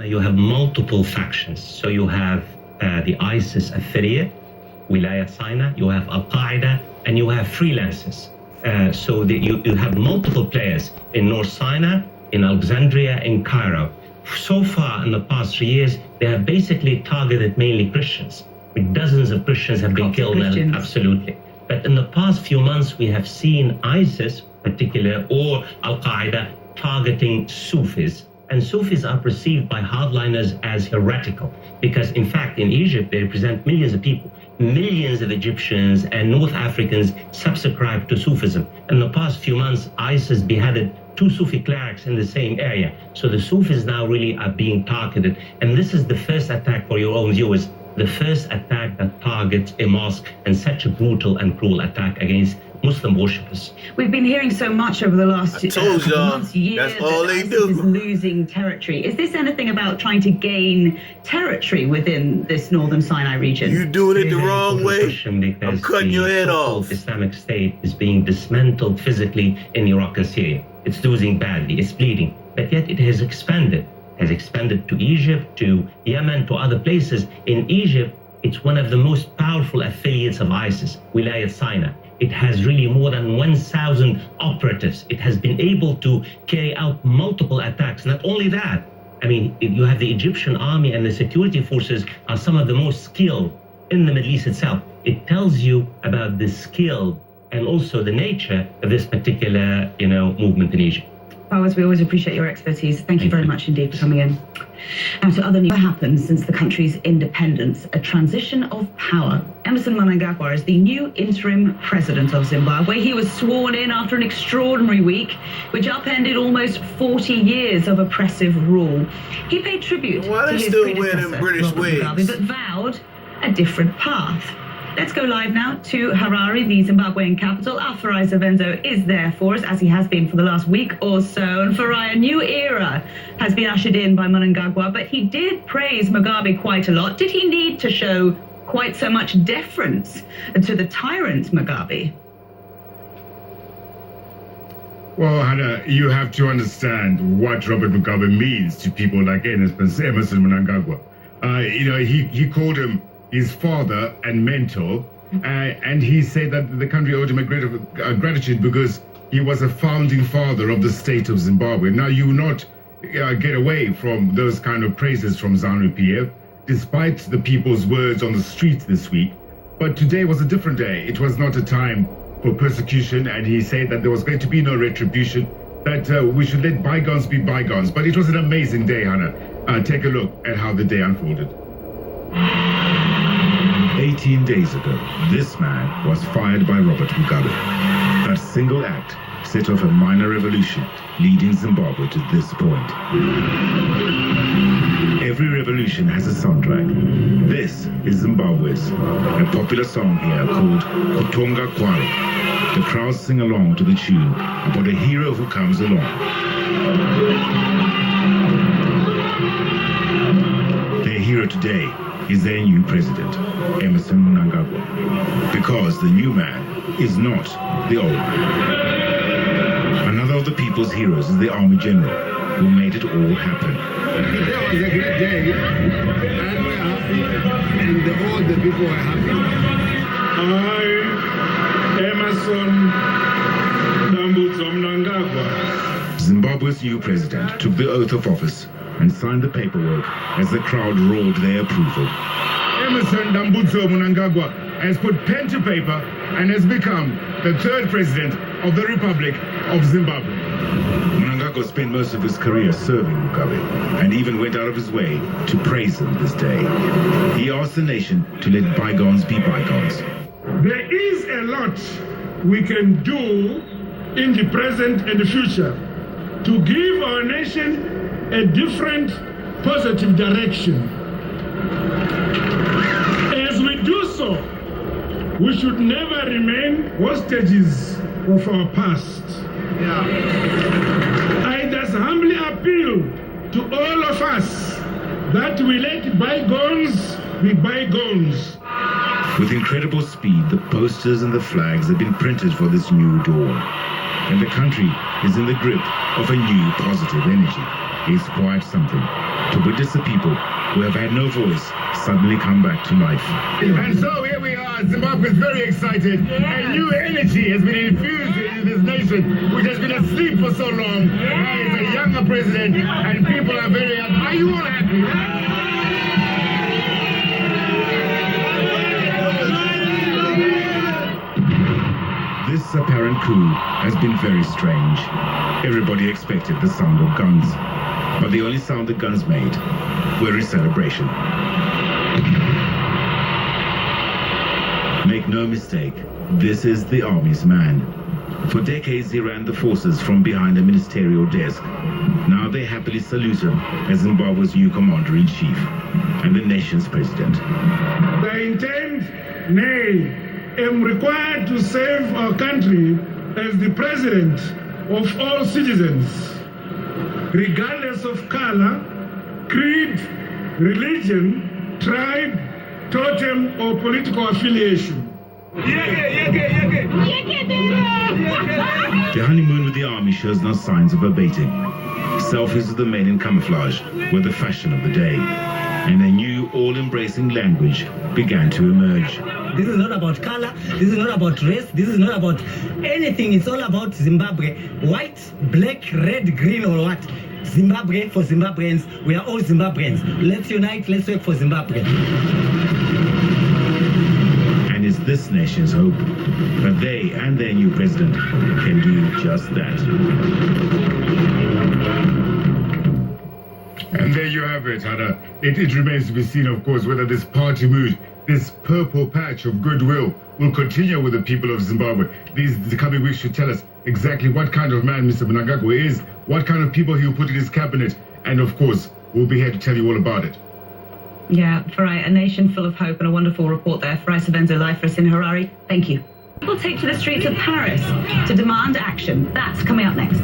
You have multiple factions. So you have the ISIS affiliate, Wilayah Sinai, you have Al-Qaeda, and you have freelancers. So you have multiple players in North Sinai, in Alexandria, in Cairo. So far in the past 3 years, they have basically targeted mainly Christians. Dozens of Christians have been killed, absolutely. But in the past few months, we have seen ISIS, particular, or Al-Qaeda, targeting Sufis. And Sufis are perceived by hardliners as heretical, because in fact, in Egypt, they represent millions of people. Millions of Egyptians and North Africans subscribe to Sufism. In the past few months, ISIS beheaded 2 Sufi clerics in the same area. So the Sufis now really are being targeted. And this is the first attack, for your own viewers, the first attack that targets a mosque, and such a brutal and cruel attack against Muslim worshippers. We've been hearing so much over the last months, years, that's all they ISIS do. is losing territory. Is this anything about trying to gain territory within this northern Sinai region? You doing it the wrong way. I'm cutting your head off. Islamic State is being dismantled physically in Iraq and Syria. It's losing badly, it's bleeding, but yet it has expanded to Egypt, to Yemen, to other places. In Egypt, it's one of the most powerful affiliates of ISIS, Wilayah Sinai. It has really more than 1,000 operatives. It has been able to carry out multiple attacks. Not only that, I mean, you have the Egyptian army and the security forces are some of the most skilled in the Middle East itself. It tells you about the skill and also the nature of this particular, movement in Egypt. Fawaz, we always appreciate your expertise. Thank you very much indeed for coming in. Now to other news. What happened since the country's independence? A transition of power. Emmerson Mnangagwa is the new interim president of Zimbabwe. He was sworn in after an extraordinary week, which upended almost 40 years of oppressive rule. He paid tribute to his predecessor, Robert Mugabe, but vowed a different path. Let's go live now to Harare, the Zimbabwean capital. Our Farai Zavenzo is there for us, as he has been for the last week or so. And Farai, a new era has been ushered in by Mnangagwa, but he did praise Mugabe quite a lot. Did he need to show quite so much deference to the tyrant Mugabe? Well, Hannah, you have to understand what Robert Mugabe means to people like Emmerson Mnangagwa. He called him his father and mentor, and he said that the country owed him a great gratitude because he was a founding father of the state of Zimbabwe. Now, you will not get away from those kind of praises from ZANU-PF, despite the people's words on the streets this week. But today was a different day. It was not a time for persecution, and he said that there was going to be no retribution, that we should let bygones be bygones. But it was an amazing day, Hannah. Take a look at how the day unfolded. 18 days ago, this man was fired by Robert Mugabe. That single act set off a minor revolution, leading Zimbabwe to this point. Every revolution has a soundtrack. This is Zimbabwe's. A popular song here called Kutonga Kwari. The crowds sing along to the tune about a hero who comes along. Their hero today is their new president, Emmerson Mnangagwa, because the new man is not the old man. Another of the people's heroes is the army general, who made it all happen. Today was a great day, and we're happy, and all the people are happy. I, Emmerson Mnangagwa. Zimbabwe's new president took the oath of office and signed the paperwork as the crowd roared their approval. Emmerson Mnangagwa has put pen to paper and has become the 3rd president of the Republic of Zimbabwe. Mnangagwa spent most of his career serving Mugabe and even went out of his way to praise him this day. He asked the nation to let bygones be bygones. There is a lot we can do in the present and the future to give our nation a different positive direction. As we do so, we should never remain hostages of our past. I thus humbly appeal to all of us that we let bygones be bygones. With incredible speed, the posters and the flags have been printed for this new dawn. And the country is in the grip of a new positive energy. is quite something. To witness the people who have had no voice suddenly come back to life. And so here we are, Zimbabwe is very excited. A new energy has been infused into this nation, which has been asleep for so long. It's a younger president, and people are very happy. Are you all happy? This apparent coup has been very strange. Everybody expected the sound of guns, but the only sound the guns made were in celebration. Make no mistake, this is the army's man. For decades he ran the forces from behind a ministerial desk. Now they happily salute him as Zimbabwe's new commander-in-chief and the nation's president. I intend, nay, am required to serve our country as the president of all citizens, regardless of color, creed, religion, tribe, totem, or political affiliation. The honeymoon with the army shows no signs of abating. Selfies of the men in camouflage were the fashion of the day, and a new all-embracing language began to emerge. This is not about color, this is not about race, this is not about anything. It's all about Zimbabwe. White, black, red, green, or what? Zimbabwe for Zimbabweans. We are all Zimbabweans. Let's unite, let's work for Zimbabwe. And it's this nation's hope that they and their new president can do just that. And there you have it, Hannah. It remains to be seen, of course, whether this party mood, this purple patch of goodwill, will continue with the people of Zimbabwe. The coming weeks should tell us exactly what kind of man Mr. Mnangagwa is, what kind of people he will put in his cabinet, and of course, we'll be here to tell you all about it. Yeah, Farai, a nation full of hope, and a wonderful report there. Farai Savenzo live for us in Harare. Thank you. People take to the streets of Paris to demand action. That's coming up next.